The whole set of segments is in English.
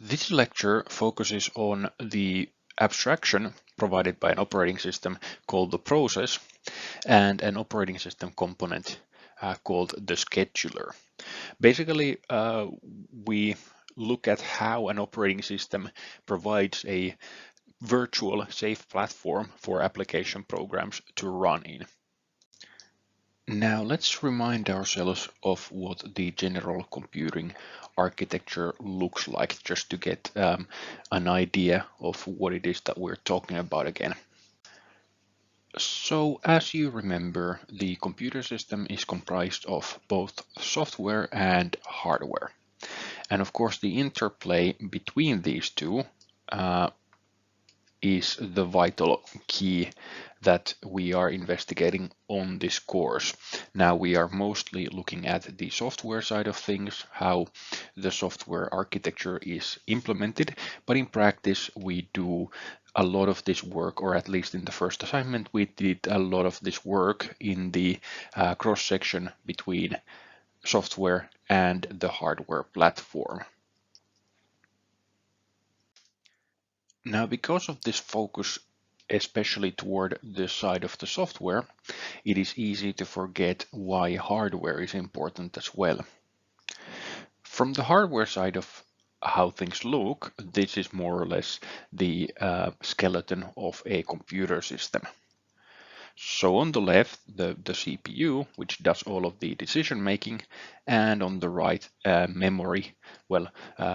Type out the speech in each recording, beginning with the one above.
This lecture focuses on the abstraction provided by an operating system called the process and an operating system component called the scheduler. Basically, we look at how an operating system provides a virtual safe platform for application programs to run in. Now let's remind ourselves of what the general computing architecture looks like, just to get an idea of what it is that we're talking about again. So as you remember, the computer system is comprised of both software and hardware. And of course, the interplay between these two is the vital key that we are investigating on this course. Now we are mostly looking at the software side of things, how the software architecture is implemented, but in practice we do a lot of this work, or at least in the first assignment we did a lot of this work in the cross-section between software and the hardware platform. Now, because of this focus, especially toward the side of the software, it is easy to forget why hardware is important as well. From the hardware side of how things look, this is more or less the skeleton of a computer system. So on the left, the CPU, which does all of the decision making, and on the right, memory,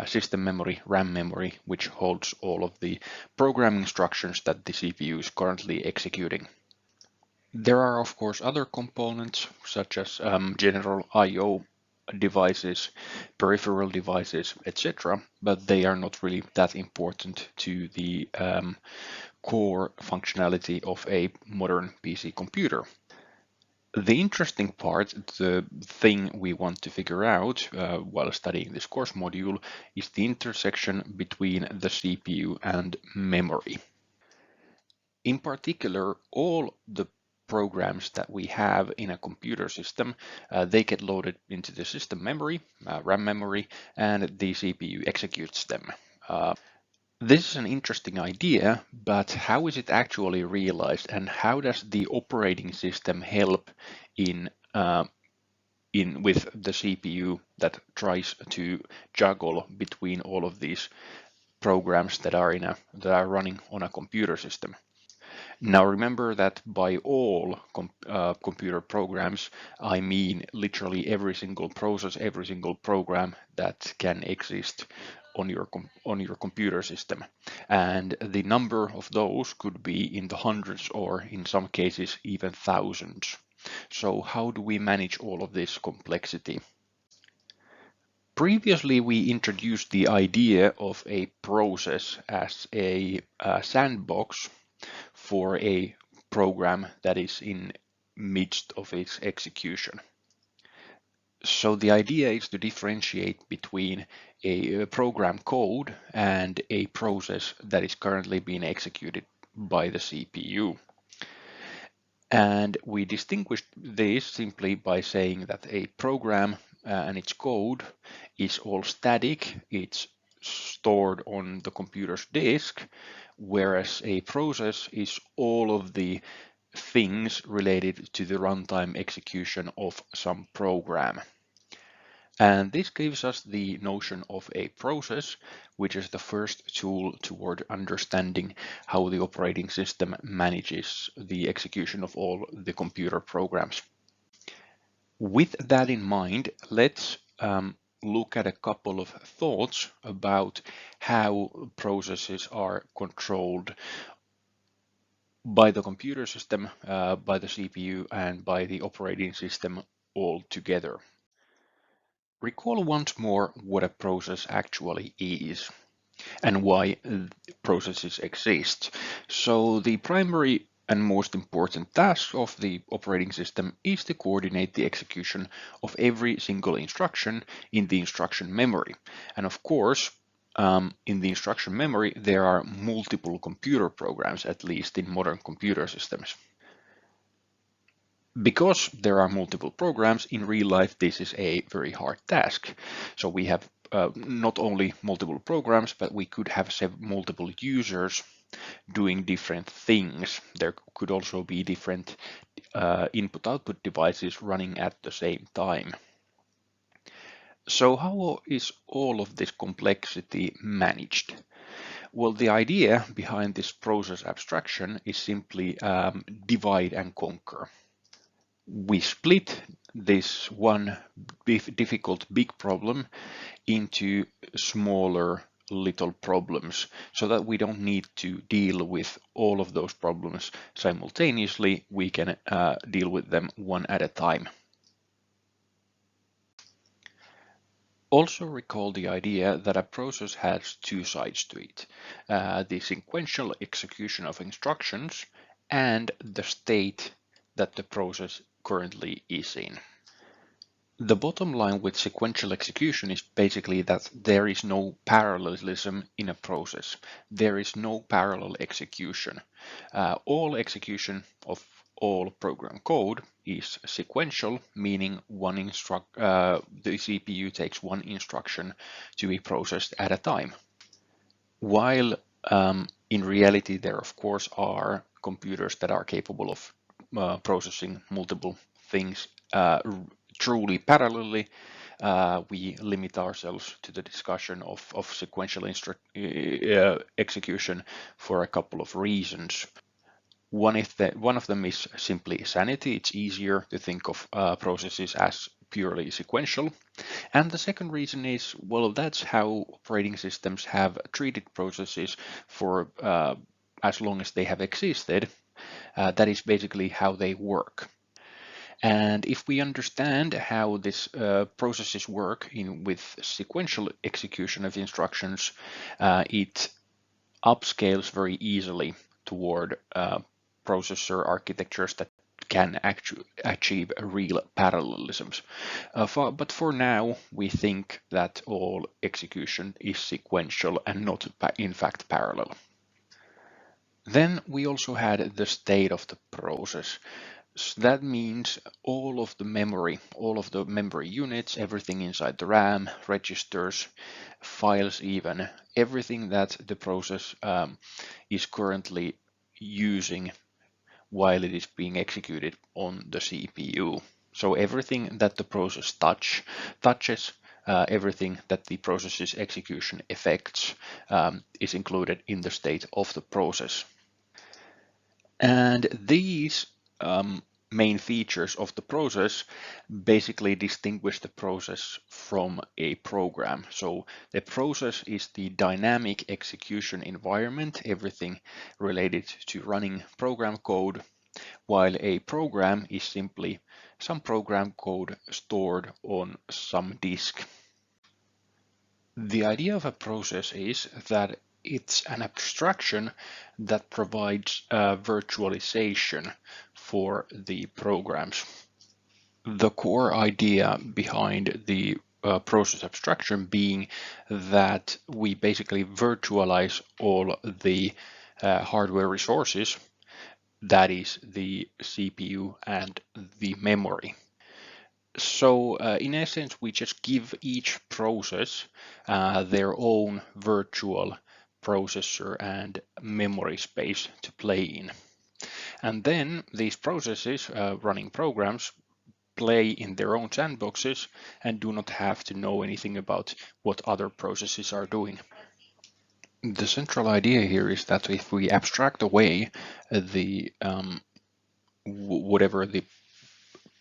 system memory, RAM memory, which holds all of the programming instructions that the CPU is currently executing. There are, of course, other components, such as general I/O devices, peripheral devices, etc., but they are not really that important to the core functionality of a modern PC computer. The interesting part, the thing we want to figure out while studying this course module, is the intersection between the CPU and memory. In particular, all the programs that we have in a computer system, they get loaded into the system memory, RAM memory, and the CPU executes them. This is an interesting idea, but how is it actually realized, and how does the operating system help in with the CPU that tries to juggle between all of these programs that are running on a computer system? Now remember that by all computer programs, I mean literally every single process, every single program that can exist on your computer system. And the number of those could be in the hundreds, or in some cases even thousands. So how do we manage all of this complexity? Previously, we introduced the idea of a process as a sandbox for a program that is in midst of its execution. So the idea is to differentiate between a program code and a process that is currently being executed by the CPU. And we distinguished this simply by saying that a program and its code is all static, it's stored on the computer's disk, whereas a process is all of the things related to the runtime execution of some program. And this gives us the notion of a process, which is the first tool toward understanding how the operating system manages the execution of all the computer programs. With that in mind, let's look at a couple of thoughts about how processes are controlled by the computer system, by the CPU, and by the operating system all together. Recall once more what a process actually is and why processes exist. So the primary and most important task of the operating system is to coordinate the execution of every single instruction in the instruction memory. And of course, in the instruction memory, there are multiple computer programs, at least in modern computer systems. Because there are multiple programs, in real life, this is a very hard task. So we have not only multiple programs, but we could have multiple users doing different things. There could also be different input-output devices running at the same time. So how is all of this complexity managed? Well, the idea behind this process abstraction is simply divide and conquer. We split this one difficult big problem into smaller little problems so that we don't need to deal with all of those problems simultaneously. We can deal with them one at a time. Also recall the idea that a process has two sides to it, the sequential execution of instructions and the state that the process currently is in. The bottom line with sequential execution is basically that there is no parallelism in a process. There is no parallel execution. All execution of all program code is sequential, meaning the CPU takes one instruction to be processed at a time. While in reality there of course are computers that are capable of processing multiple things truly parallelly, we limit ourselves to the discussion of sequential execution for a couple of reasons. One of them is simply sanity. It's easier to think of processes as purely sequential. And the second reason is, well, that's how operating systems have treated processes for as long as they have existed. That is basically how they work. And if we understand how this processes work with sequential execution of instructions, it upscales very easily toward processor architectures that can actually achieve real parallelisms. But for now, we think that all execution is sequential and not in fact parallel. Then we also had the state of the process. So that means all of the memory units, everything inside the RAM, registers, files even, everything that the process is currently using while it is being executed on the CPU. So everything that the process touches, everything that the process's execution affects is included in the state of the process. And these main features of the process basically distinguish the process from a program. So the process is the dynamic execution environment, everything related to running program code, while a program is simply some program code stored on some disk. The idea of a process is that it's an abstraction that provides virtualization for the programs. The core idea behind the process abstraction being that we basically virtualize all the hardware resources, that is the CPU and the memory. So in essence, we just give each process their own virtual processor and memory space to play in. And then these processes running programs play in their own sandboxes and do not have to know anything about what other processes are doing. The central idea here is that if we abstract away the whatever the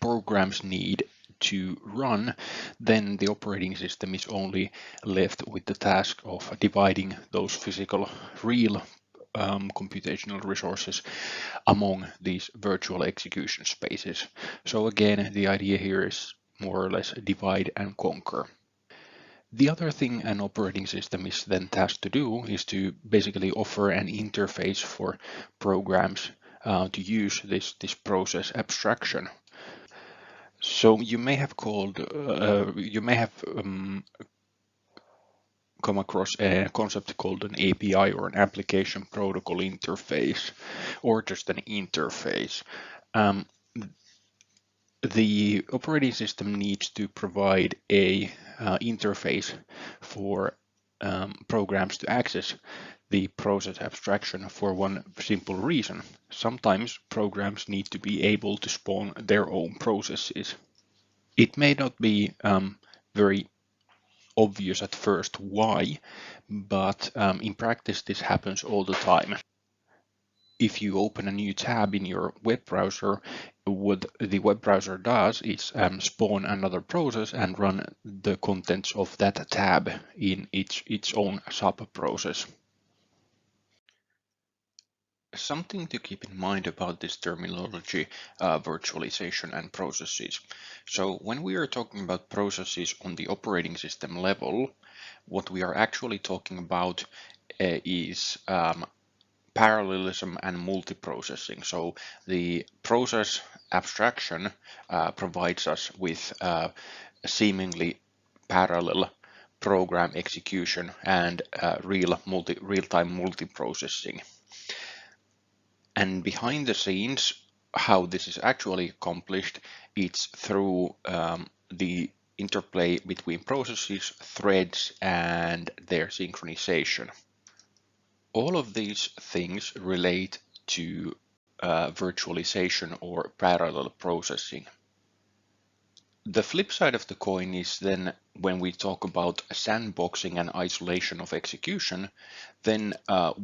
programs need to run, then the operating system is only left with the task of dividing those physical, real computational resources among these virtual execution spaces. So again, the idea here is more or less divide and conquer. The other thing an operating system is then tasked to do is to basically offer an interface for programs to use this process abstraction. So you may have come across a concept called an API or an application protocol interface, or just an interface. The operating system needs to provide a interface for programs to access the process abstraction for one simple reason. Sometimes programs need to be able to spawn their own processes. It may not be very obvious at first why, but in practice this happens all the time. If you open a new tab in your web browser, what the web browser does is spawn another process and run the contents of that tab in its own sub-process. Something to keep in mind about this terminology, virtualization and processes. So when we are talking about processes on the operating system level, what we are actually talking about is parallelism and multi-processing. So the process abstraction provides us with seemingly parallel program execution and real-time multi-processing. And behind the scenes, how this is actually accomplished, it's through the interplay between processes, threads, and their synchronization. All of these things relate to virtualization or parallel processing. The flip side of the coin is then when we talk about sandboxing and isolation of execution, then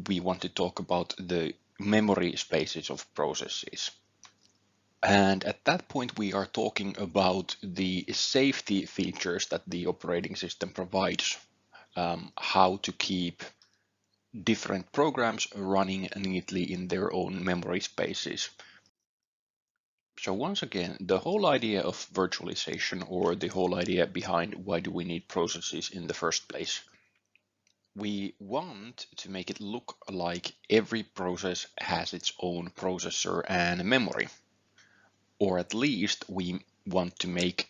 we want to talk about the memory spaces of processes. And at that point, we are talking about the safety features that the operating system provides, how to keep different programs running neatly in their own memory spaces. So once again, the whole idea of virtualization, or the whole idea behind why do we need processes in the first place. We want to make it look like every process has its own processor and memory. Or at least we want to make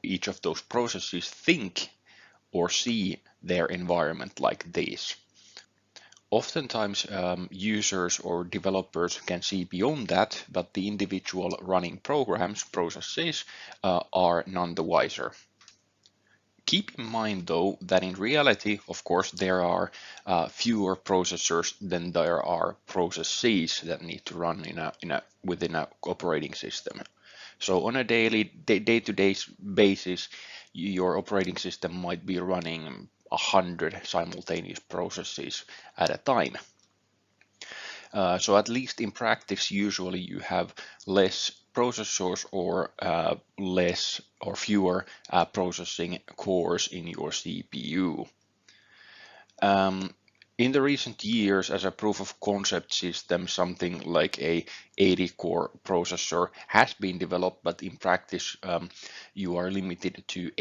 each of those processes think or see their environment like this. Oftentimes, users or developers can see beyond that, but the individual running programs, processes, are none the wiser. Keep in mind, though, that in reality, of course, there are fewer processors than there are processes that need to run within an operating system. So on a day-to-day basis, your operating system might be running 100 simultaneous processes at a time. So at least in practice, usually you have less processors or less or fewer processing cores in your CPU. In the recent years, as a proof of concept system, something like a 80-core processor has been developed, but in practice, you are limited to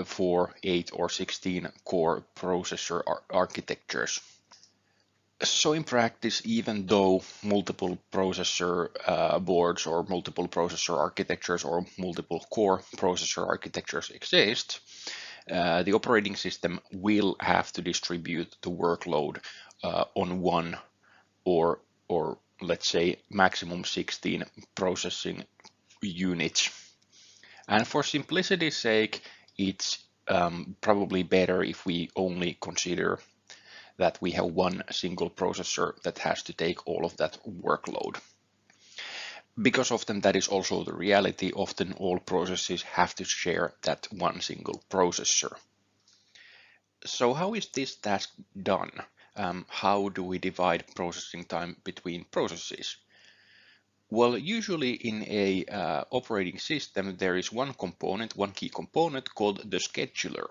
4, 8, or 16-core processor architectures. So in practice, even though multiple processor boards or multiple processor architectures or multiple core processor architectures exist, the operating system will have to distribute the workload on one or let's say maximum 16 processing units. And for simplicity's sake, it's probably better if we only consider that we have one single processor that has to take all of that workload. Because often that is also the reality, often all processes have to share that one single processor. So how is this task done? How do we divide processing time between processes? Well, usually in a operating system, there is one key component called the scheduler,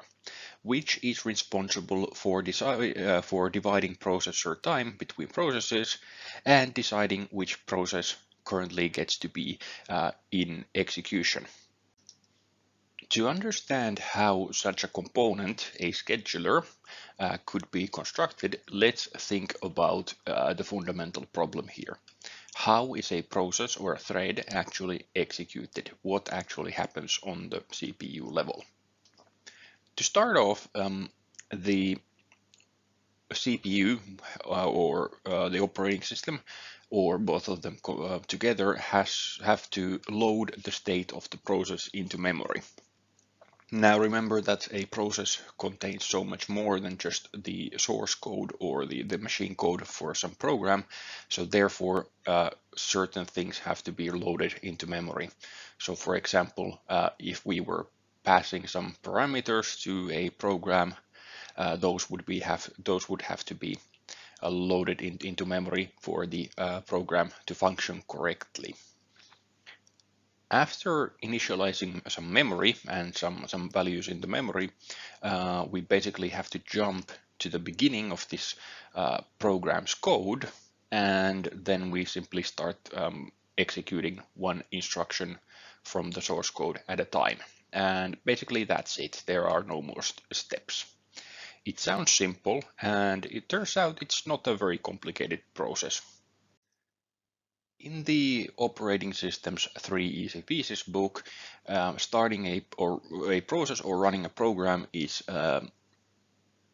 which is responsible for dividing processor time between processes and deciding which process currently gets to be in execution. To understand how such a component, a scheduler, could be constructed, let's think about the fundamental problem here. How is a process or a thread actually executed? What actually happens on the CPU level? To start off, the CPU or the operating system, or both of them together, have to load the state of the process into memory. Now remember that a process contains so much more than just the source code or the machine code for some program, so therefore certain things have to be loaded into memory. So for example, if we were passing some parameters to a program, those would have to be loaded into memory for the program to function correctly. After initializing some memory and some values in the memory, we basically have to jump to the beginning of this program's code, and then we simply start executing one instruction from the source code at a time. And basically that's it. There are no more steps. It sounds simple, and it turns out it's not a very complicated process. In the operating system's 3 easy pieces book, starting a process or running a program is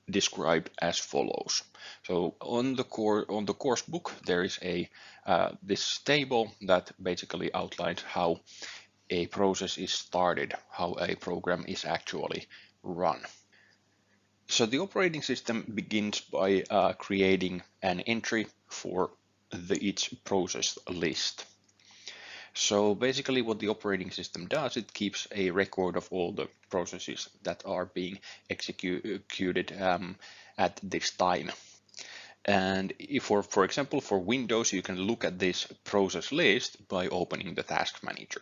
described as follows. So on the course book there is this table that basically outlines how a process is started, how a program is actually run. So the operating system begins by creating an entry for each process list. So basically what the operating system does, it keeps a record of all the processes that are being executed at this time. And if for example, for Windows, you can look at this process list by opening the Task Manager.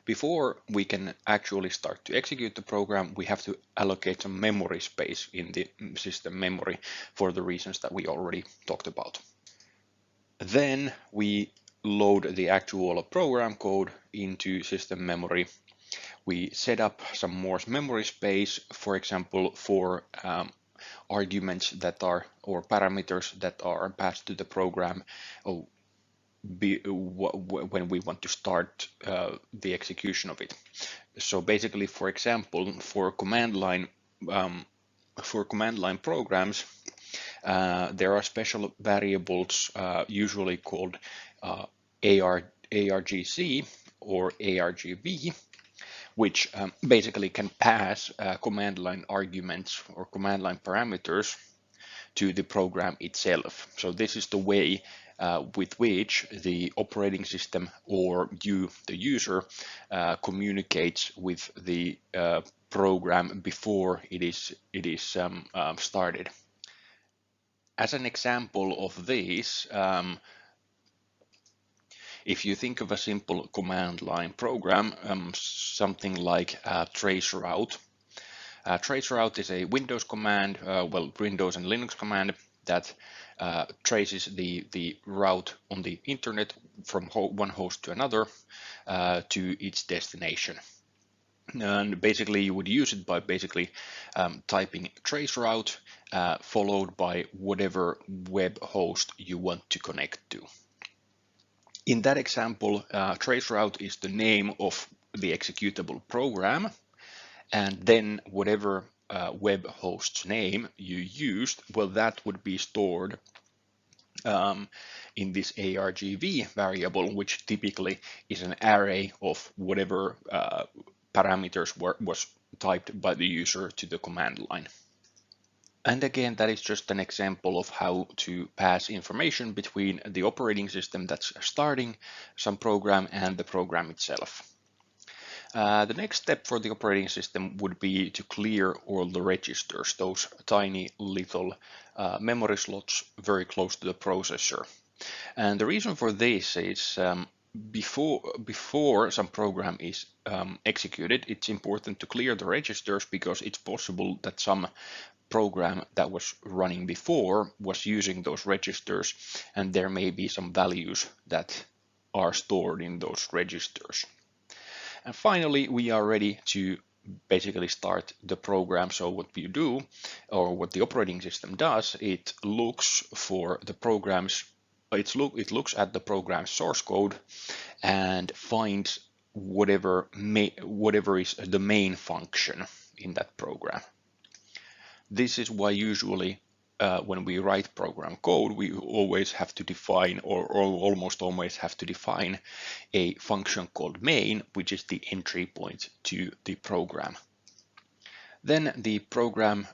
Before we can actually start to execute the program, we have to allocate some memory space in the system memory for the reasons that we already talked about. Then we load the actual program code into system memory. We set up some more memory space, for example, for arguments that are, or parameters that are passed to the program when we want to start the execution of it. So basically, for example, for command line programs, there are special variables usually called argc or argv, which basically can pass command line arguments or command line parameters to the program itself. So this is the way with which the operating system or you, the user, communicates with the program before it is started. As an example of this, if you think of a simple command line program, something like traceroute. Traceroute is a Windows command, Windows and Linux command that traces the route on the internet from one host to another to its destination. And basically you would use it by basically typing traceroute followed by whatever web host you want to connect to. In that example, traceroute is the name of the executable program, and then whatever web host's name you used, well, that would be stored in this argv variable, which typically is an array of whatever parameters was typed by the user to the command line. And again, that is just an example of how to pass information between the operating system that's starting some program and the program itself. The next step for the operating system would be to clear all the registers, those tiny little memory slots very close to the processor. And the reason for this is before some program is executed, it's important to clear the registers, because it's possible that some program that was running before was using those registers, and there may be some values that are stored in those registers. And finally, we are ready to basically start the program. So what we do, or what the operating system does, it looks for the programs. It looks at the program source code and finds whatever is the main function in that program. This is why usually when we write program code, we always have to define, or almost always have to define, a function called main, which is the entry point to the program. Then the program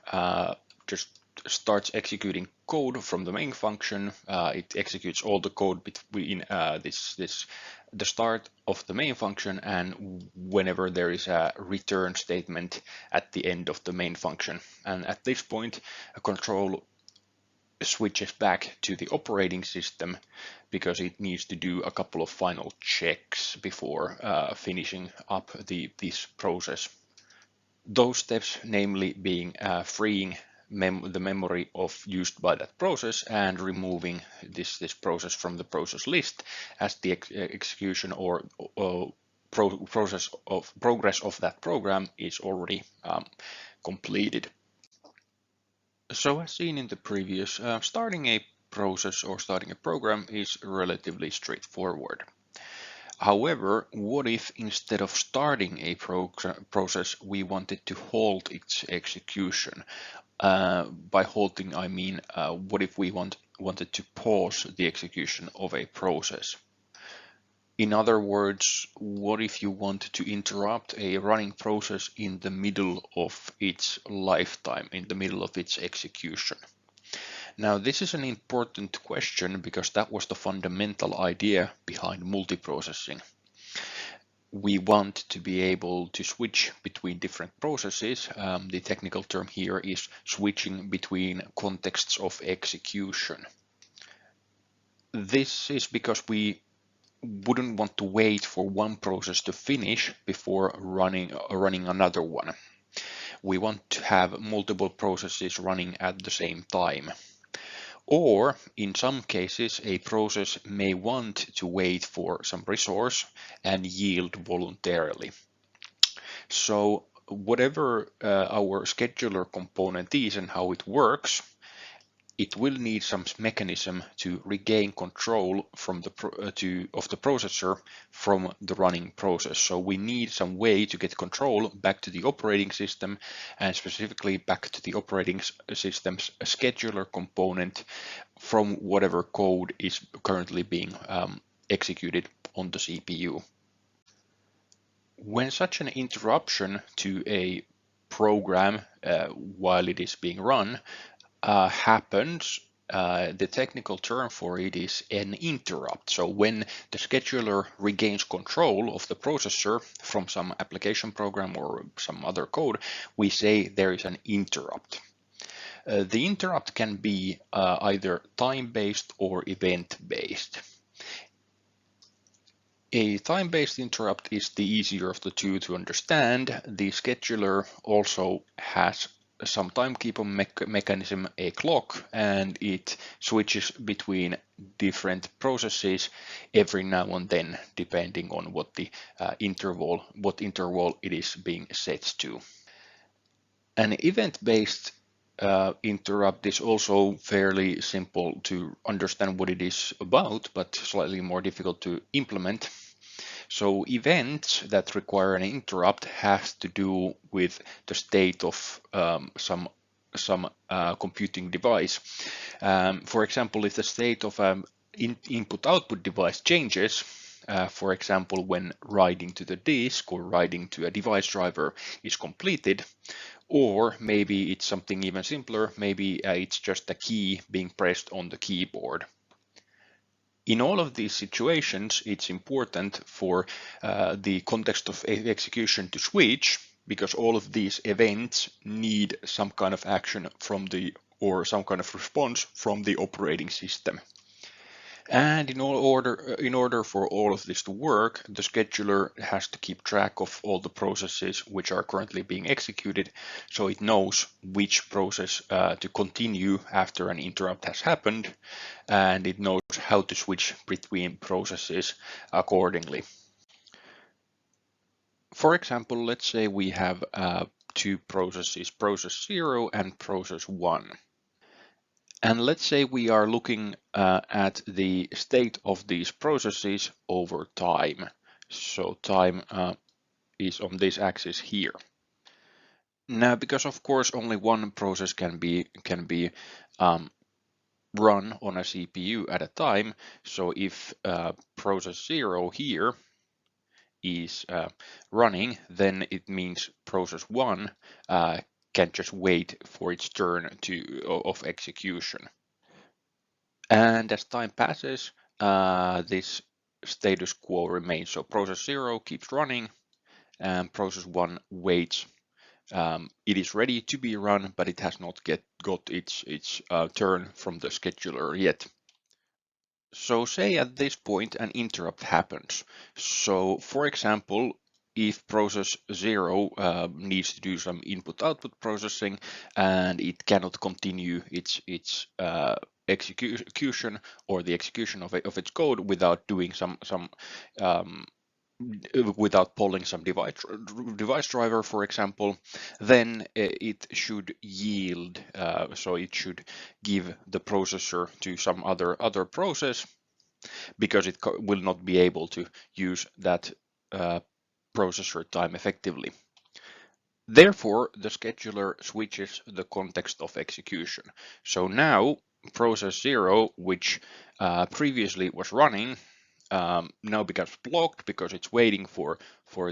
just starts executing code from the main function. It executes all the code between the start of the main function and whenever there is a return statement at the end of the main function. And at this point, a control switches back to the operating system because it needs to do a couple of final checks before finishing up this process. Those steps, namely being freeing the memory used by that process and removing this process from the process list as the execution or progress of that program is already completed. So as seen in the previous, starting a process or starting a program is relatively straightforward. However, what if instead of starting a process, we wanted to halt its execution? By halting, I mean, what if we wanted to pause the execution of a process? In other words, what if you want to interrupt a running process in the middle of its lifetime, in the middle of its execution? Now, this is an important question because that was the fundamental idea behind multiprocessing. We want to be able to switch between different processes. The technical term here is switching between contexts of execution. This is because we wouldn't want to wait for one process to finish before running another one. We want to have multiple processes running at the same time. Or in some cases, a process may want to wait for some resource and yield voluntarily. So whatever our scheduler component is and how it works, it will need some mechanism to regain control from of the processor from the running process. So we need some way to get control back to the operating system, and specifically back to the operating system's scheduler component from whatever code is currently being executed on the CPU. When such an interruption to a program while it is being run happens, the technical term for it is an interrupt. So when the scheduler regains control of the processor from some application program or some other code, we say there is an interrupt. The interrupt can be either time-based or event-based. A time-based interrupt is the easier of the two to understand. The scheduler also has some timekeeping mechanism, a clock, and it switches between different processes every now and then, depending on what the interval it is being set to. An event-based interrupt is also fairly simple to understand what it is about, but slightly more difficult to implement. So events that require an interrupt has to do with the state of some computing device. For example, if the state of an input-output device changes, for example, when writing to the disk or writing to a device driver is completed, or maybe it's something even simpler, maybe it's just a key being pressed on the keyboard. In all of these situations, it's important for the context of execution to switch, because all of these events need some kind of action from or some kind of response from the operating system. And in order for all of this to work, the scheduler has to keep track of all the processes which are currently being executed, so it knows which process to continue after an interrupt has happened, and it knows how to switch between processes accordingly. For example, let's say we have two processes, process 0 and process 1. And let's say we are looking at the state of these processes over time. So time is on this axis here. Now, because of course only one process can be run on a CPU at a time. So if process 0 here is running, then it means process 1 can just wait for its turn of execution. And as time passes, this status quo remains. So process 0 keeps running and process 1 waits. It is ready to be run, but it has not got its turn from the scheduler yet. So say at this point an interrupt happens. So for example, if process 0 needs to do some input-output processing and it cannot continue its execution or the execution of its code without doing some without polling some device driver, for example, then it should yield. So it should give the processor to some other process, because it will not be able to use that processor time effectively. Therefore, the scheduler switches the context of execution. So now process 0, which previously was running, now becomes blocked because it's waiting for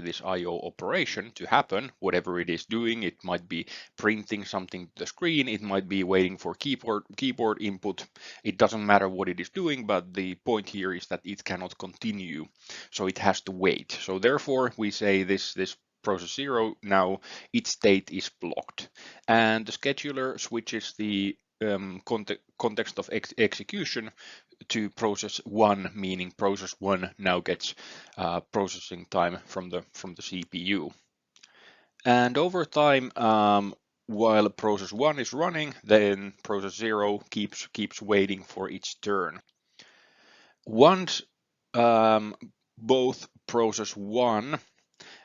this IO operation to happen, whatever it is doing. It might be printing something to the screen, it might be waiting for keyboard input. It doesn't matter what it is doing, but the point here is that it cannot continue, so it has to wait. So therefore we say this process 0, now its state is blocked, and the scheduler switches the context of execution to process 1, meaning process 1 now gets processing time from the CPU. And over time, while process 1 is running, then process 0 keeps waiting for its turn. Once both process 1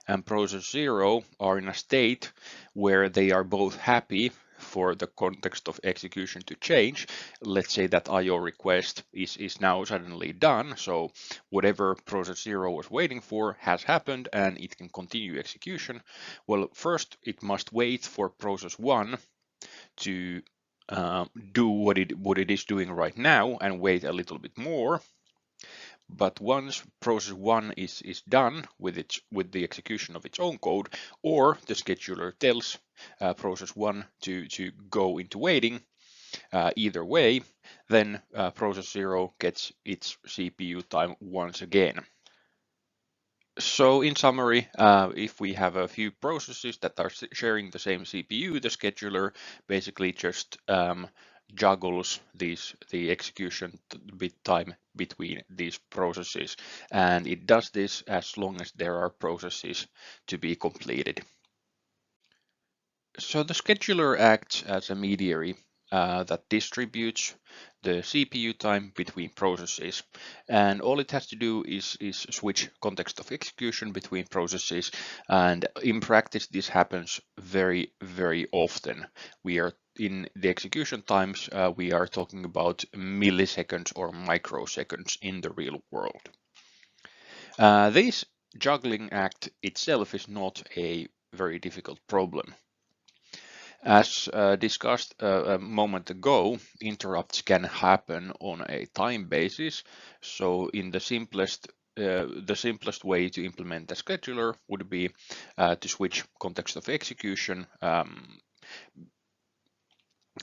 and process 0 are in a state where they are both happy for the context of execution to change. Let's say that IO request is now suddenly done, so whatever process 0 was waiting for has happened and it can continue execution. Well, first it must wait for process 1 to do what it is doing right now and wait a little bit more. But once process 1 is done with the execution of its own code, or the scheduler tells process 1 to go into waiting, either way, then process 0 gets its CPU time once again. So in summary, if we have a few processes that are sharing the same CPU, the scheduler basically just juggles the execution bit time between these processes, and it does this as long as there are processes to be completed. So the scheduler acts as a mediary that distributes the CPU time between processes, and all it has to do is switch context of execution between processes, and in practice this happens very often. We are in the execution times, we are talking about milliseconds or microseconds in the real world. This juggling act itself is not a very difficult problem. As discussed a moment ago, interrupts can happen on a time basis. So in the simplest way to implement a scheduler would be to switch context of execution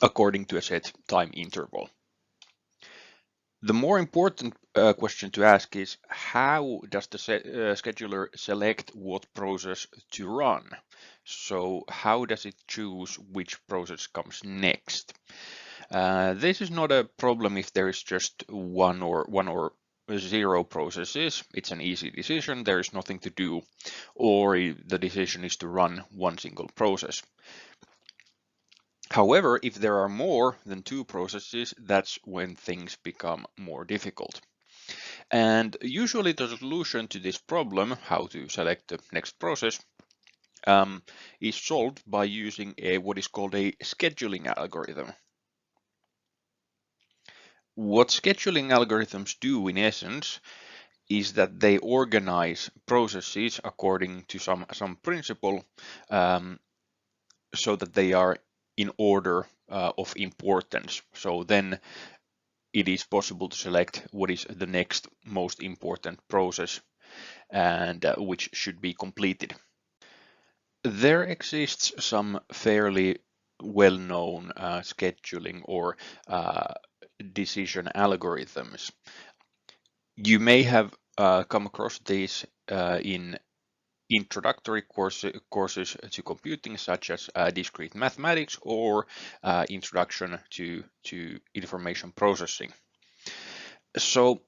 according to a set time interval. The more important question to ask is, how does the scheduler select what process to run? So how does it choose which process comes next? This is not a problem if there is just one or zero processes. It's an easy decision, there is nothing to do, or the decision is to run one single process. However, if there are more than two processes, that's when things become more difficult. And usually the solution to this problem, how to select the next process, is solved by using what is called a scheduling algorithm. What scheduling algorithms do in essence is that they organize processes according to some principle, so that they are in order of importance. So then it is possible to select what is the next most important process and which should be completed. There exists some fairly well-known scheduling or decision algorithms. You may have come across these in introductory courses to computing, such as discrete mathematics or introduction to information processing. So,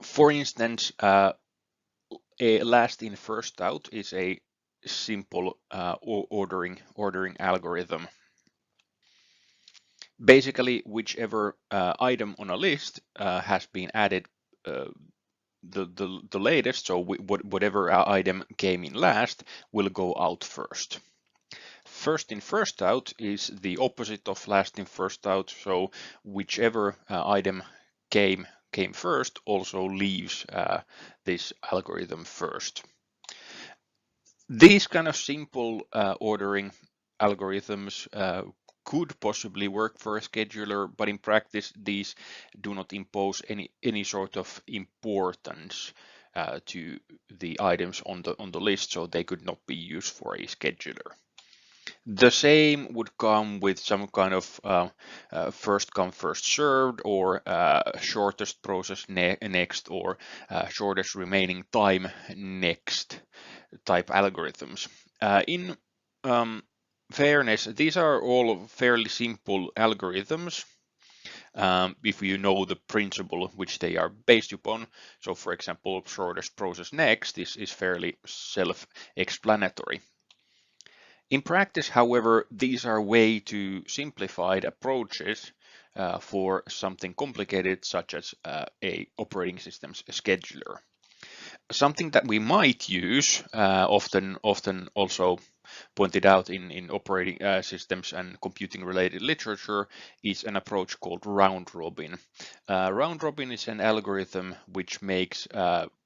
for instance, a last in first out is a simple ordering algorithm. Basically, whichever item on a list has been added the latest, so whatever item came in last will go out first. First in first out is the opposite of last in first out, so whichever item came first also leaves this algorithm first. These kind of simple ordering algorithms could possibly work for a scheduler, but in practice these do not impose any sort of importance to the items on the list, so they could not be used for a scheduler. The same would come with some kind of first come first served or shortest process next or shortest remaining time next type algorithms. In fairness, these are all fairly simple algorithms if you know the principle which they are based upon. So for example, shortest process next is fairly self-explanatory. In practice, however, these are way too simplified approaches for something complicated such as a operating system's scheduler. Something that we might use, often also pointed out in operating systems and computing related literature, is an approach called round robin. Round robin is an algorithm which makes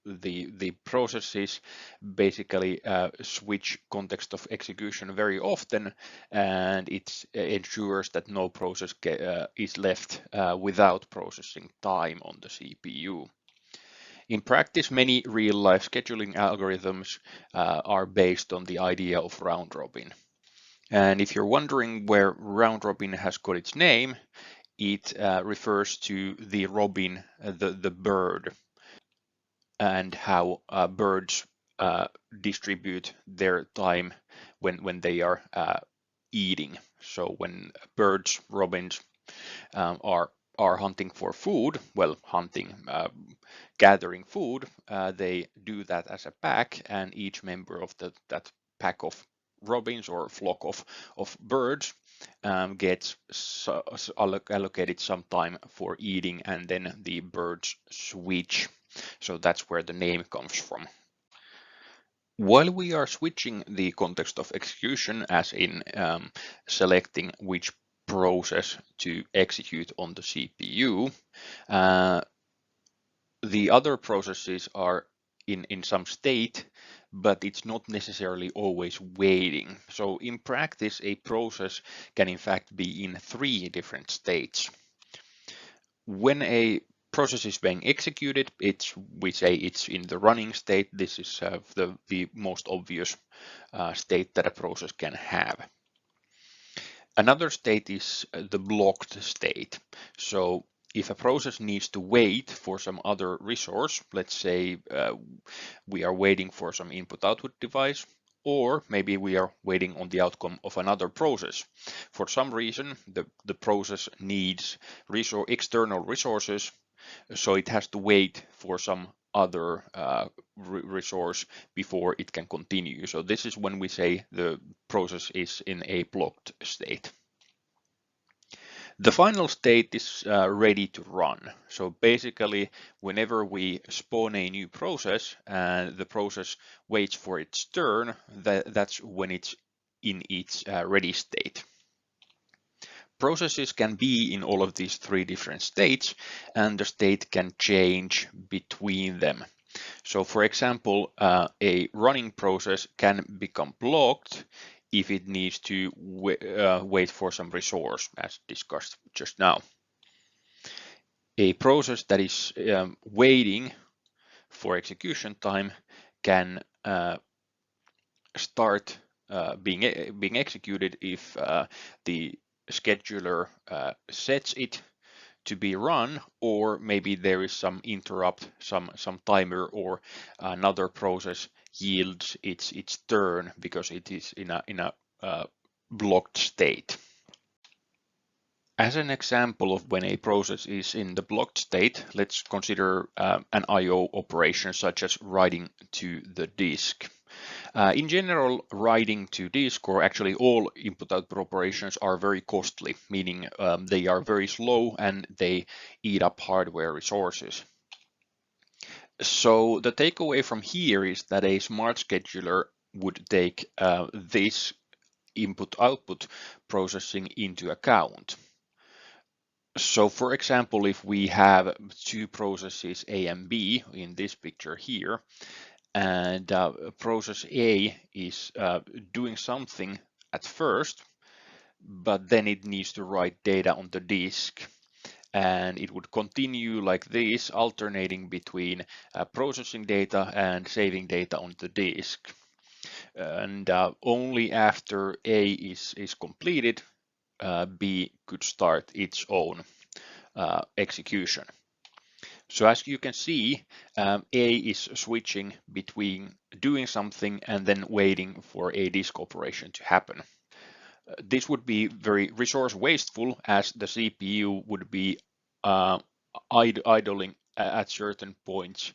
the processes basically switch context of execution very often, and it ensures that no process is left without processing time on the CPU. In practice, many real-life scheduling algorithms are based on the idea of round robin. And if you're wondering where round robin has got its name, it refers to the robin, the bird, and how birds distribute their time when they are eating. So when birds, robins, are hunting for food, well, hunting, gathering food, they do that as a pack, and each member of that pack of robins or flock of birds gets allocated some time for eating, and then the birds switch. So that's where the name comes from. While we are switching the context of execution, as in selecting which process to execute on the CPU, the other processes are in some state, but it's not necessarily always waiting. So in practice, a process can in fact be in 3 different states. When a process is being executed, we say it's in the running state. This is the most obvious state that a process can have. Another state is the blocked state. So if a process needs to wait for some other resource, let's say we are waiting for some input-output device, or maybe we are waiting on the outcome of another process. For some reason, the process needs external resources, so it has to wait for some other resource before it can continue. So this is when we say the process is in a blocked state. The final state is ready to run. So basically, whenever we spawn a new process and the process waits for its turn, that's when it's in its ready state. Processes can be in all of these 3 different states, and the state can change between them. So for example, a running process can become blocked if it needs to wait for some resource, as discussed just now. A process that is waiting for execution time can start being executed if the scheduler sets it to be run, or maybe there is some interrupt, some timer, or another process yields its turn because it is in a blocked state. As an example of when a process is in the blocked state, let's consider an I/O operation such as writing to the disk. In general, writing to disk, or actually all input-output operations, are very costly, meaning they are very slow and they eat up hardware resources. So the takeaway from here is that a smart scheduler would take this input-output processing into account. So for example, if we have two processes A and B in this picture here, and process A is doing something at first, but then it needs to write data on the disk, and it would continue like this, alternating between processing data and saving data on the disk. And only after A is completed, B could start its own execution. So as you can see, A is switching between doing something and then waiting for a disk operation to happen. This would be very resource wasteful, as the CPU would be idling at certain points,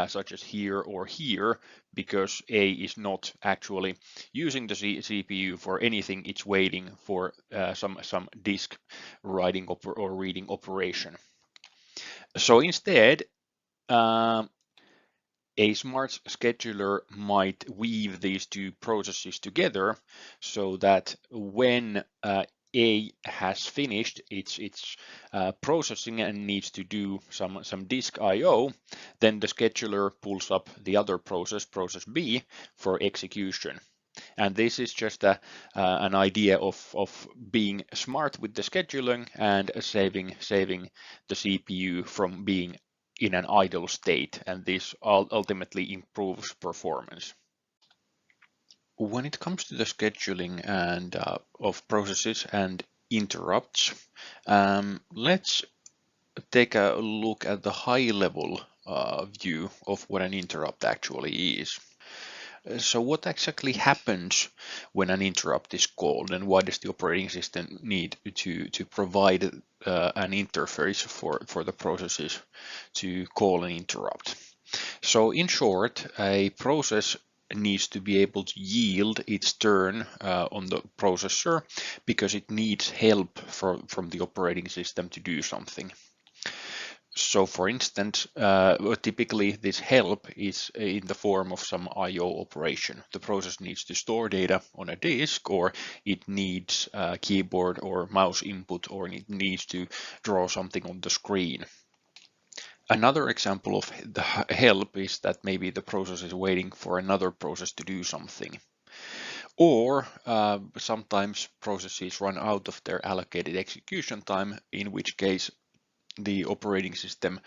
such as here or here, because A is not actually using the CPU for anything. It's waiting for some disk writing or reading operation. So instead, a smart scheduler might weave these two processes together so that when A has finished its processing and needs to do some disk I/O, then the scheduler pulls up the other process B, for execution. And this is just an idea of being smart with the scheduling and saving the CPU from being in an idle state, and this ultimately improves performance. When it comes to the scheduling and of processes and interrupts, let's take a look at the high-level view of what an interrupt actually is. So what exactly happens when an interrupt is called, and why does the operating system need to provide an interface for the processes to call an interrupt? So in short, a process needs to be able to yield its turn on the processor because it needs help from the operating system to do something. So for instance, typically this help is in the form of some I/O operation. The process needs to store data on a disk, or it needs keyboard or mouse input, or it needs to draw something on the screen. Another example of the help is that maybe the process is waiting for another process to do something. Or sometimes processes run out of their allocated execution time, in which case the operating system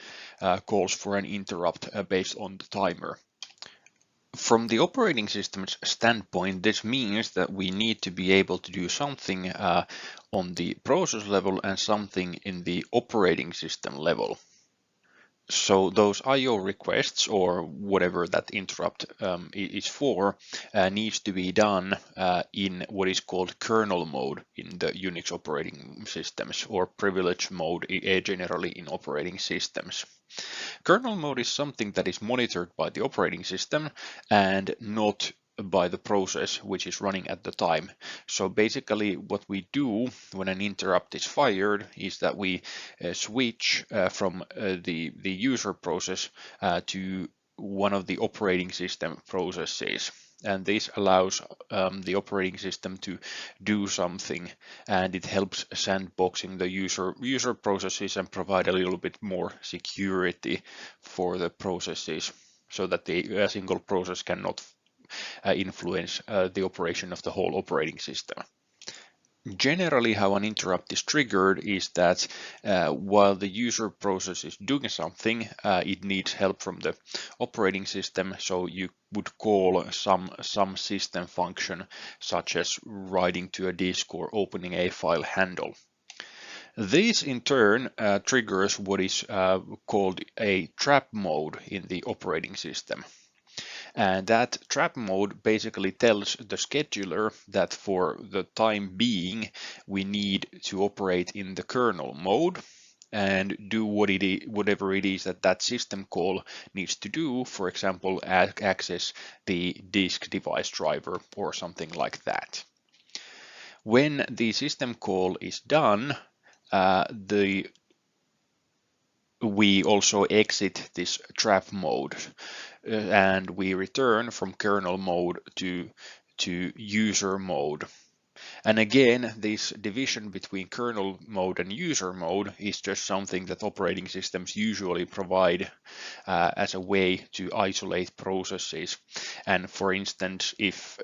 calls for an interrupt based on the timer. From the operating system's standpoint, this means that we need to be able to do something on the process level and something in the operating system level. So those I/O requests, or whatever that interrupt is for, needs to be done in what is called kernel mode in the Unix operating systems, or privilege mode generally in operating systems. Kernel mode is something that is monitored by the operating system and not by the process which is running at the time. So basically what we do when an interrupt is fired is that we switch from the user process to one of the operating system processes. And this allows the operating system to do something, and it helps sandboxing the user processes and provide a little bit more security for the processes, so that a single process cannot influence the operation of the whole operating system. Generally, how an interrupt is triggered is that while the user process is doing something, it needs help from the operating system. So you would call some system function, such as writing to a disk or opening a file handle. This in turn triggers what is called a trap mode in the operating system. And that trap mode basically tells the scheduler that for the time being, we need to operate in the kernel mode and do whatever it is that system call needs to do, for example, access the disk device driver or something like that. When the system call is done, we also exit this trap mode and we return from kernel mode to user mode. And again, this division between kernel mode and user mode is just something that operating systems usually provide as a way to isolate processes. And for instance, if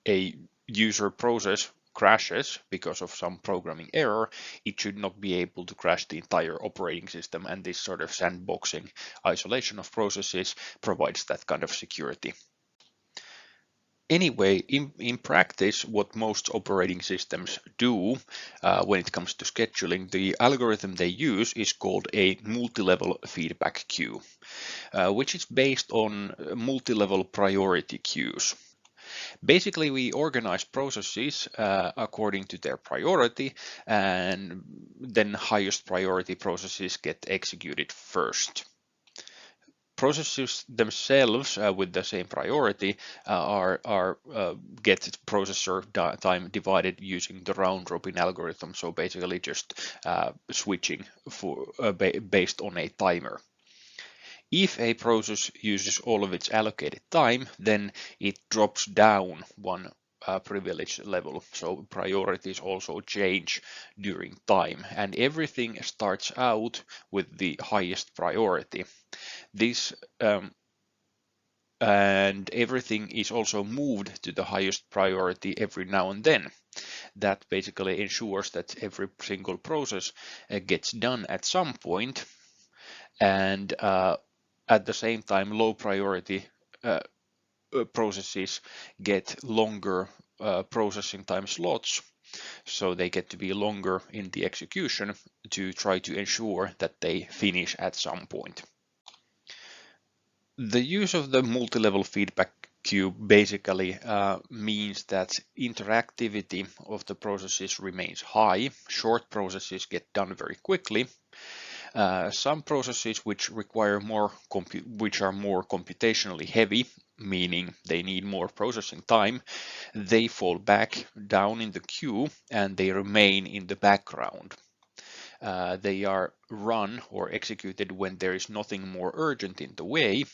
a user process crashes because of some programming error, it should not be able to crash the entire operating system, and this sort of sandboxing isolation of processes provides that kind of security. Anyway, in practice, what most operating systems do when it comes to scheduling, the algorithm they use is called a multi-level feedback queue, which is based on multi-level priority queues. Basically, we organize processes according to their priority, and then highest priority processes get executed first. Processes themselves with the same priority get processor time divided using the round robin algorithm. So basically, just switching for based on a timer. If a process uses all of its allocated time, then it drops down one privilege level. So priorities also change during time, and everything starts out with the highest priority. This and everything is also moved to the highest priority every now and then. That basically ensures that every single process gets done at some point, and at the same time, low priority processes get longer processing time slots, so they get to be longer in the execution to try to ensure that they finish at some point. The use of the multi-level feedback queue basically means that interactivity of the processes remains high. Short processes get done very quickly. Some processes which require which are more computationally heavy, meaning they need more processing time, they fall back down in the queue and they remain in the background. They are run or executed when there is nothing more urgent in the way.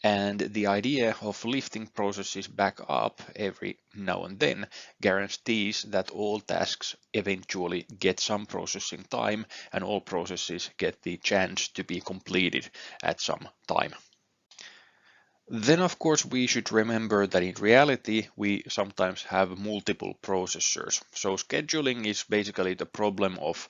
And the idea of lifting processes back up every now and then guarantees that all tasks eventually get some processing time and all processes get the chance to be completed at some time. Then, of course, we should remember that in reality, we sometimes have multiple processors. So scheduling is basically the problem of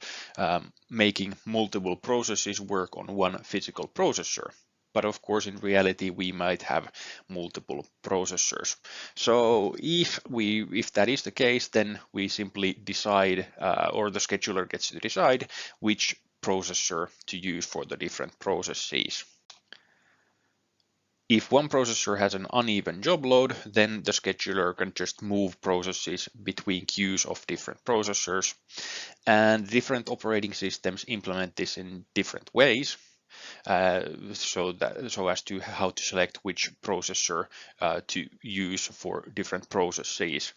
making multiple processes work on one physical processor. But of course, in reality, we might have multiple processors. So if that is the case, then we simply decide, or the scheduler gets to decide which processor to use for the different processes. If one processor has an uneven job load, then the scheduler can just move processes between queues of different processors. And different operating systems implement this in different ways. So as to how to select which processor to use for different processes.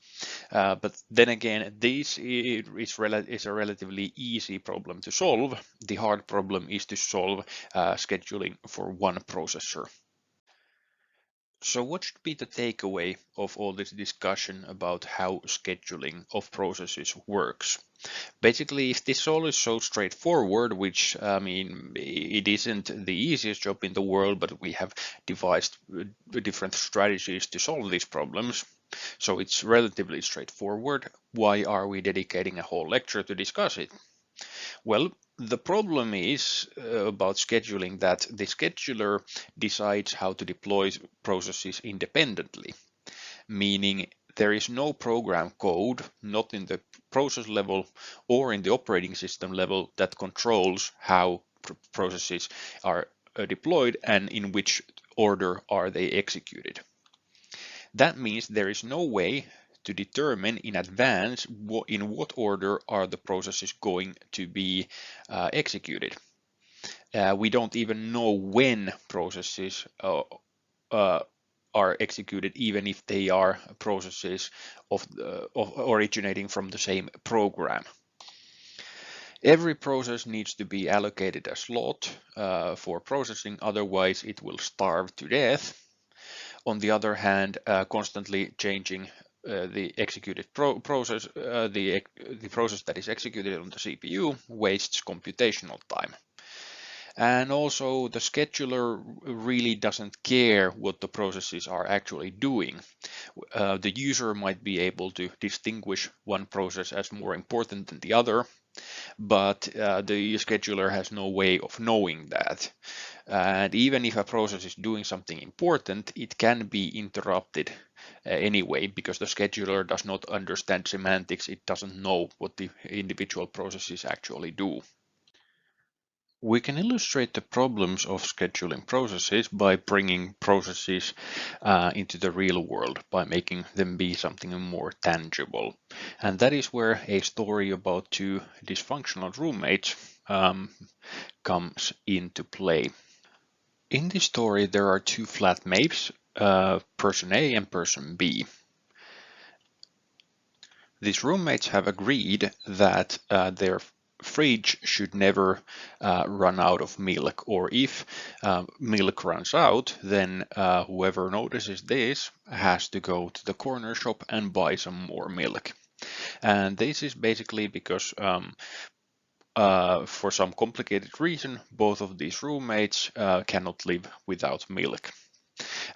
But then again, this is a relatively easy problem to solve. The hard problem is to solve scheduling for one processor. So what should be the takeaway of all this discussion about how scheduling of processes works? Basically, if this all is so straightforward, which I mean, it isn't the easiest job in the world, but we have devised different strategies to solve these problems. So it's relatively straightforward. Why are we dedicating a whole lecture to discuss it? Well, the problem is about scheduling that the scheduler decides how to deploy processes independently, meaning there is no program code, not in the process level or in the operating system level, that controls how processes are deployed and in which order are they executed. That means there is no way to determine in advance in what order are the processes going to be executed. We don't even know when processes are executed, even if they are processes of originating from the same program. Every process needs to be allocated a slot for processing, otherwise it will starve to death. On the other hand, constantly changing the executed process, the process that is executed on the CPU wastes computational time. And also the scheduler really doesn't care what the processes are actually doing. The user might be able to distinguish one process as more important than the other, but the scheduler has no way of knowing that. And even if a process is doing something important, it can be interrupted anyway, because the scheduler does not understand semantics. It doesn't know what the individual processes actually do. We can illustrate the problems of scheduling processes by bringing processes into the real world, by making them be something more tangible. And that is where a story about two dysfunctional roommates comes into play. In this story, there are two flatmates, person A and person B. These roommates have agreed that their fridge should never run out of milk, or if milk runs out, then whoever notices this has to go to the corner shop and buy some more milk. And this is basically because for some complicated reason, both of these roommates cannot live without milk.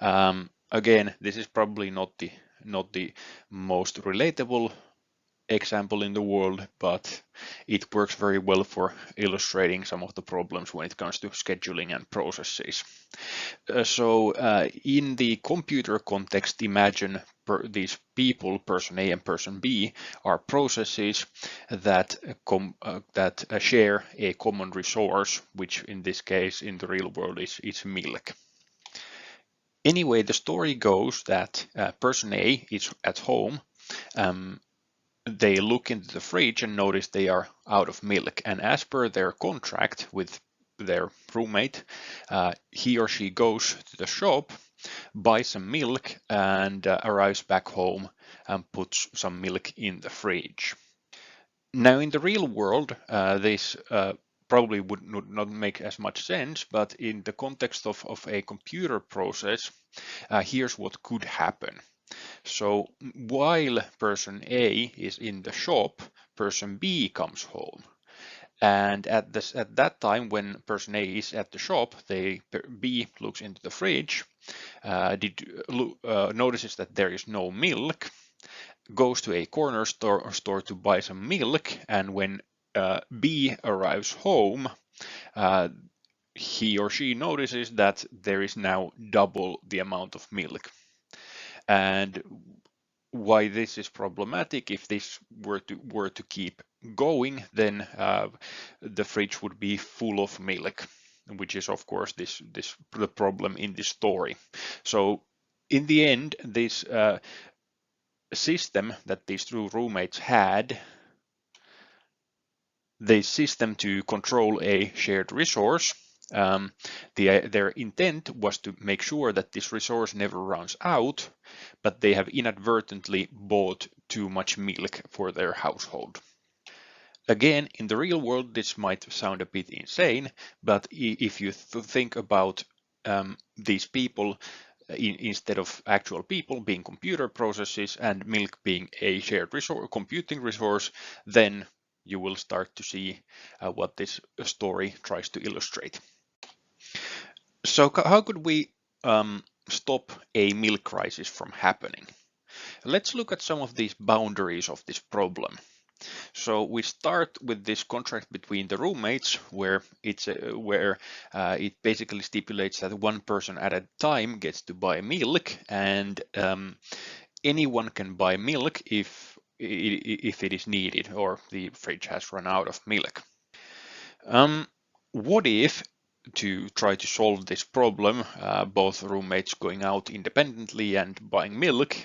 Again, this is probably not the most relatable example in the world, but it works very well for illustrating some of the problems when it comes to scheduling and processes. So in the computer context, imagine these people, person A and person B, are processes that share a common resource, which in this case, in the real world, is milk. Anyway, the story goes that person A is at home. They look into the fridge and notice they are out of milk. And as per their contract with their roommate, he or she goes to the shop, buys some milk, and arrives back home and puts some milk in the fridge. Now, in the real world, this probably would not make as much sense, but in the context of a computer process, here's what could happen. So while person A is in the shop, person B comes home. And at that time, when person A is at the shop, B looks into the fridge, notices that there is no milk, goes to a corner store to buy some milk, and when B arrives home, he or she notices that there is now double the amount of milk. And why this is problematic, if this were to keep going, then the fridge would be full of milk, which is of course the problem in this story. So in the end, this system that these two roommates had, the system to control a shared resource, their intent was to make sure that this resource never runs out, but they have inadvertently bought too much milk for their household. Again, in the real world, this might sound a bit insane, but if you think about these people, instead of actual people being computer processes and milk being a shared resource, computing resource, then you will start to see what this story tries to illustrate. So how could we stop a milk crisis from happening? Let's look at some of these boundaries of this problem. So we start with this contract between the roommates, where it basically stipulates that one person at a time gets to buy milk, and anyone can buy milk if it is needed or the fridge has run out of milk. What if, to try to solve this problem, both roommates going out independently and buying milk,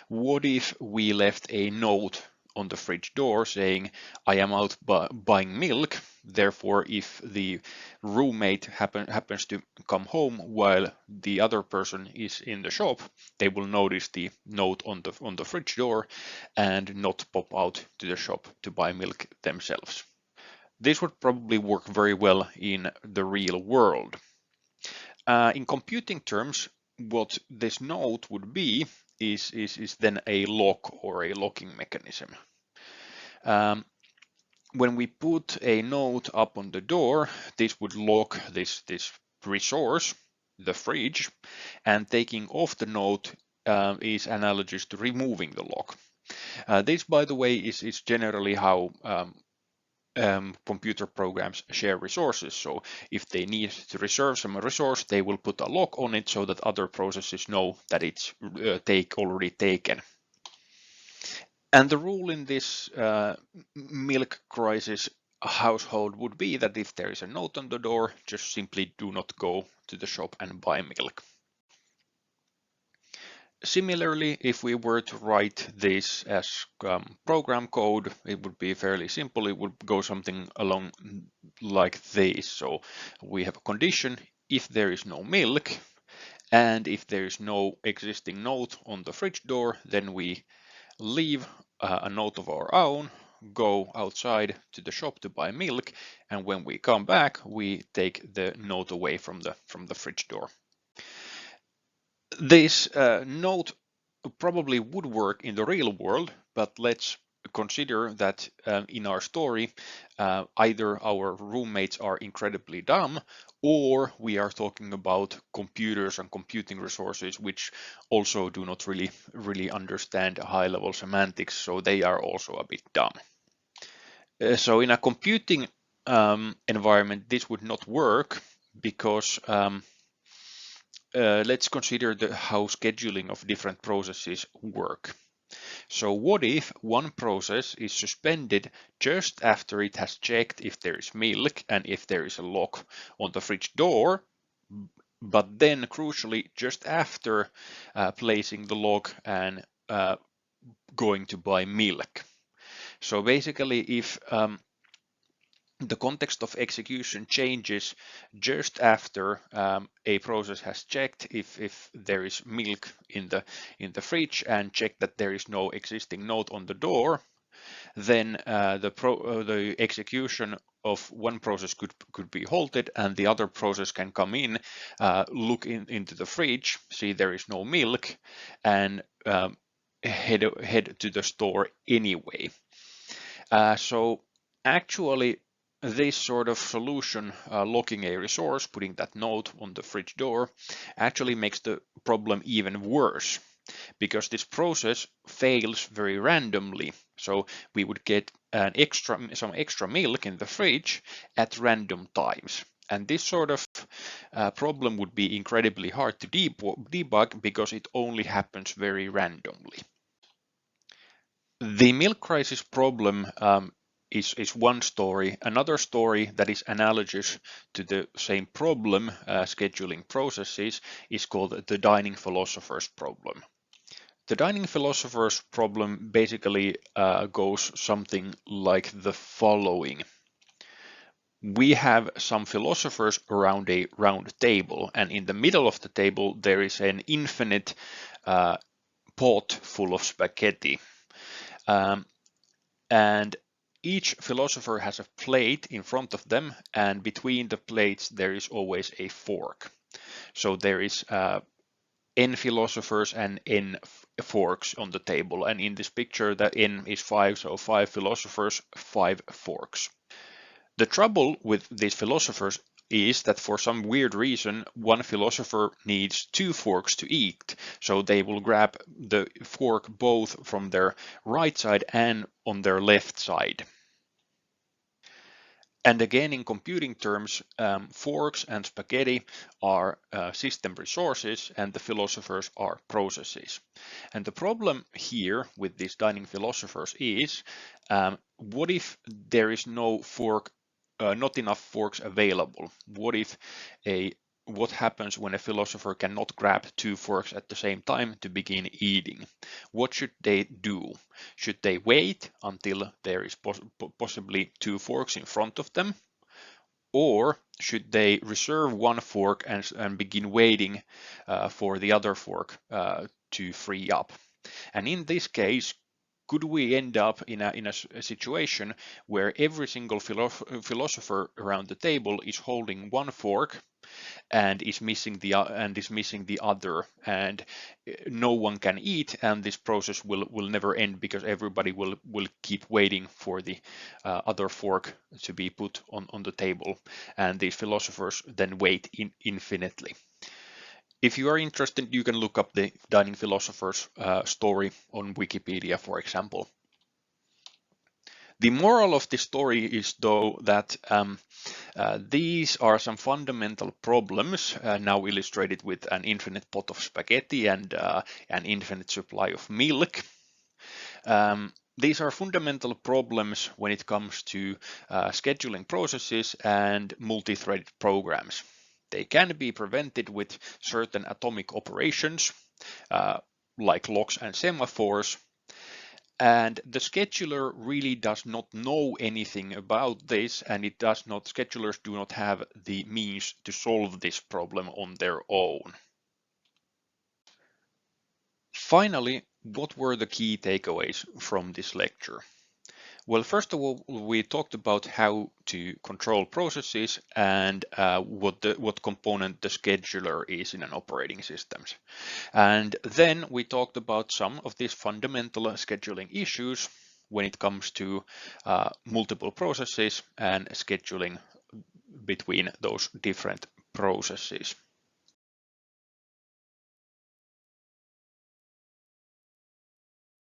what if we left a note on the fridge door saying, I am out buying milk, therefore if the roommate happens to come home while the other person is in the shop, they will notice the note on the fridge door and not pop out to the shop to buy milk themselves. This would probably work very well in the real world. In computing terms, what this note would be is then a lock or a locking mechanism. When we put a note up on the door, this would lock this resource, the fridge, and taking off the note is analogous to removing the lock. This, by the way, is generally how computer programs share resources. So if they need to reserve some resource, they will put a lock on it so that other processes know that it's already taken. And the rule in this milk crisis household would be that if there is a note on the door, just simply do not go to the shop and buy milk. Similarly, if we were to write this as program code, it would be fairly simple. It would go something along like this. So we have a condition: if there is no milk and if there is no existing note on the fridge door, then we leave a note of our own, go outside to the shop to buy milk, and when we come back, we take the note away from the fridge door. This note probably would work in the real world, but let's consider that in our story, either our roommates are incredibly dumb, or we are talking about computers and computing resources which also do not really understand high-level semantics, so they are also a bit dumb. So in a computing environment, this would not work because let's consider how scheduling of different processes work. So what if one process is suspended just after it has checked if there is milk and if there is a lock on the fridge door, but then crucially just after placing the lock and going to buy milk. So basically if the context of execution changes just after a process has checked if there is milk in the fridge and checked that there is no existing note on the door, then the execution of one process could be halted and the other process can come in, look into the fridge, see there is no milk, and head to the store anyway. So actually, this sort of solution, locking a resource, putting that note on the fridge door, actually makes the problem even worse, because this process fails very randomly. So we would get some extra milk in the fridge at random times. And this sort of problem would be incredibly hard to debug because it only happens very randomly. The milk crisis problem is one story. Another story that is analogous to the same problem, scheduling processes, is called the dining philosopher's problem. The dining philosopher's problem basically goes something like the following. We have some philosophers around a round table, and in the middle of the table there is an infinite pot full of spaghetti. And each philosopher has a plate in front of them, and between the plates there is always a fork. So there is n philosophers and n forks on the table. And in this picture, the n is 5, so 5 philosophers, 5 forks. The trouble with these philosophers is that for some weird reason, one philosopher needs 2 forks to eat. So they will grab the fork both from their right side and on their left side. And again, in computing terms, forks and spaghetti are system resources and the philosophers are processes. And the problem here with these dining philosophers is, what if there is no fork, not enough forks available? What happens when a philosopher cannot grab 2 forks at the same time to begin eating? What should they do? Should they wait until there is possibly 2 forks in front of them? Or should they reserve 1 fork and begin waiting for the other fork to free up? And in this case, could we end up in a situation where every single philosopher around the table is holding 1 fork and is missing the other, and no one can eat, and this process will never end because everybody will keep waiting for the other fork to be put on the table, and these philosophers then wait infinitely. If you are interested, you can look up the dining philosophers story on Wikipedia, for example. The moral of the story is, though, that these are some fundamental problems now illustrated with an infinite pot of spaghetti and an infinite supply of milk. These are fundamental problems when it comes to scheduling processes and multi-threaded programs. They can be prevented with certain atomic operations like locks and semaphores. And the scheduler really does not know anything about this, and schedulers do not have the means to solve this problem on their own. Finally, what were the key takeaways from this lecture? Well, first of all, we talked about how to control processes and what component the scheduler is in an operating system. And then we talked about some of these fundamental scheduling issues when it comes to multiple processes and scheduling between those different processes.